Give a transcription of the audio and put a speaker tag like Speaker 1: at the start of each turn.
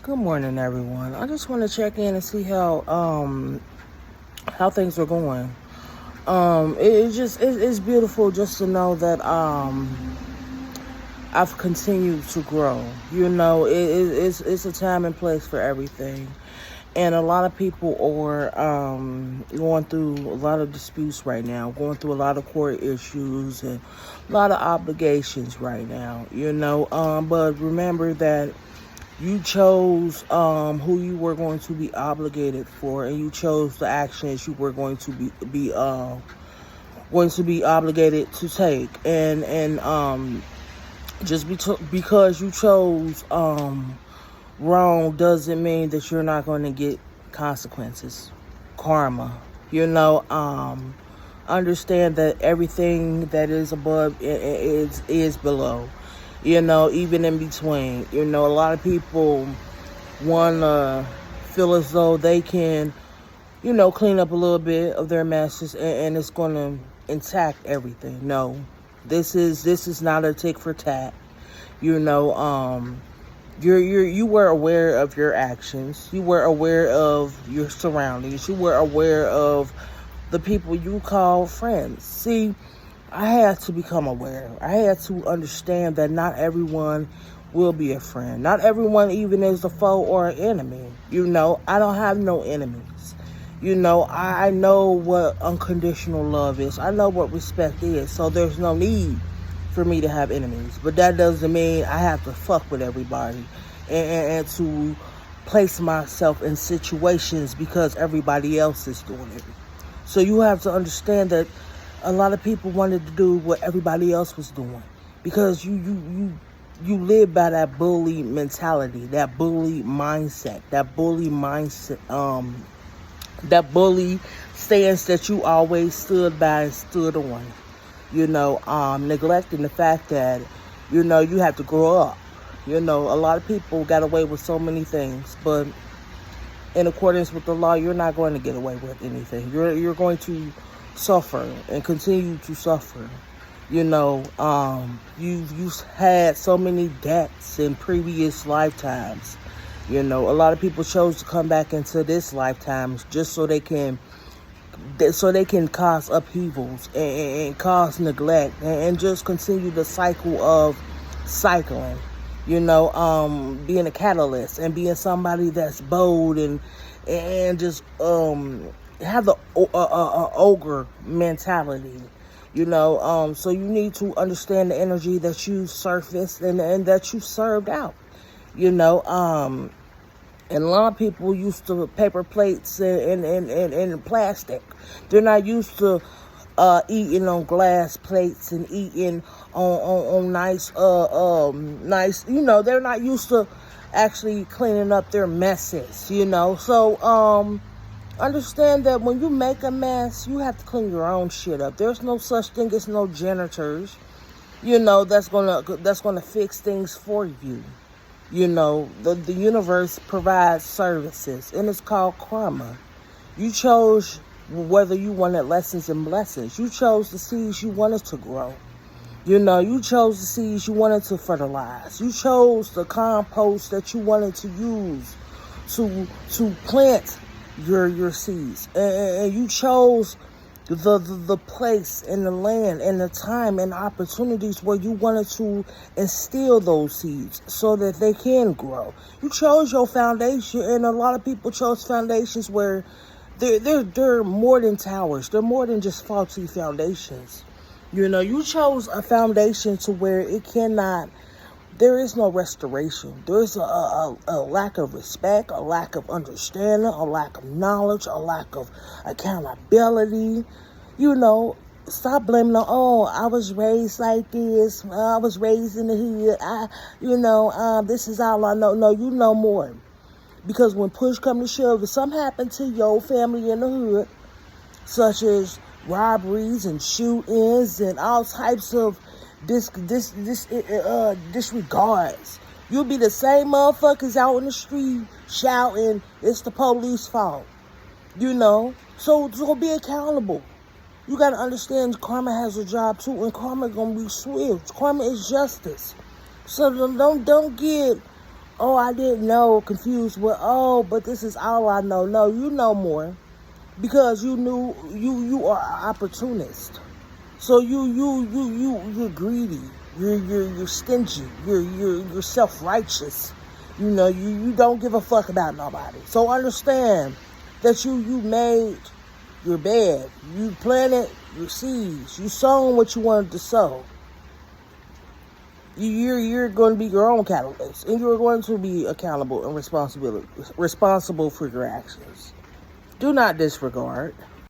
Speaker 1: Good morning, everyone. I just want to check in and see how things are going. It's beautiful just to know that I've continued to grow. It's a time and place for everything, and a lot of people are going through a lot of disputes right now, going through a lot of court issues and a lot of obligations right now. But remember that you chose who you were going to be obligated for, and you chose the actions you were going to be obligated to take. And because you chose wrong doesn't mean that you're not going to get consequences, karma. Understand that everything that is above is below. Even in between. A lot of people want to feel as though they can, clean up a little bit of their messes and it's going to intact everything. No, this is not a tick for tat. You were aware of your actions. You were aware of your surroundings. You were aware of the people you call friends. See, I had to become aware. I had to understand that not everyone will be a friend. Not everyone even is a foe or an enemy. I don't have no enemies. I know what unconditional love is. I know what respect is. So there's no need for me to have enemies. But that doesn't mean I have to fuck with everybody and to place myself in situations because everybody else is doing it. So you have to understand that a lot of people wanted to do what everybody else was doing because you live by that bully mentality, that bully mindset, that bully stance that you always stood by and stood on. Neglecting the fact that you have to grow up. A lot of people got away with so many things, but in accordance with the law, you're not going to get away with anything. You're going to suffer and continue to suffer. You've had so many debts in previous lifetimes. A lot of people chose to come back into this lifetime just so they can cause upheavals and cause neglect and just continue the cycle of cycling. Being a catalyst and being somebody that's bold and just have the ogre mentality, so you need to understand the energy that you surfaced and that you served out, and a lot of people used to paper plates and plastic. They're not used to eating on glass plates and eating on nice, they're not used to actually cleaning up their messes, so, understand that when you make a mess, you have to clean your own shit up. There's no such thing as no janitors, that's gonna fix things for you. The universe provides services, and it's called karma. You chose whether you wanted lessons and blessings. You chose the seeds you wanted to grow. You chose the seeds you wanted to fertilize. You chose the compost that you wanted to use to plant your seeds, and you chose the place and the land and the time and opportunities where you wanted to instill those seeds so that they can grow. You chose your foundation, and a lot of people chose foundations where they're more than towers. They're more than just faulty foundations. You chose a foundation to where there is no restoration. There is a lack of respect, a lack of understanding, a lack of knowledge, a lack of accountability. Stop blaming I was raised like this. I was raised in the hood. This is all I know. No, you know more. Because when push comes to shove, if something happened to your family in the hood, such as robberies and shootings and all types of disregards, you'll be the same motherfuckers out in the street shouting it's the police fault. So be accountable. You got to understand karma has a job too, and karma gonna be swift. Karma is justice. So don't get oh, I didn't know, confused with, oh, but this is all I know. No, you know more because you knew you are an opportunist. So you're greedy. You're stingy. You're self-righteous. You know, you don't give a fuck about nobody. So understand that you made your bed. You planted your seeds. You sown what you wanted to sow. You're going to be your own catalyst, and you're going to be accountable and responsible for your actions. Do not disregard.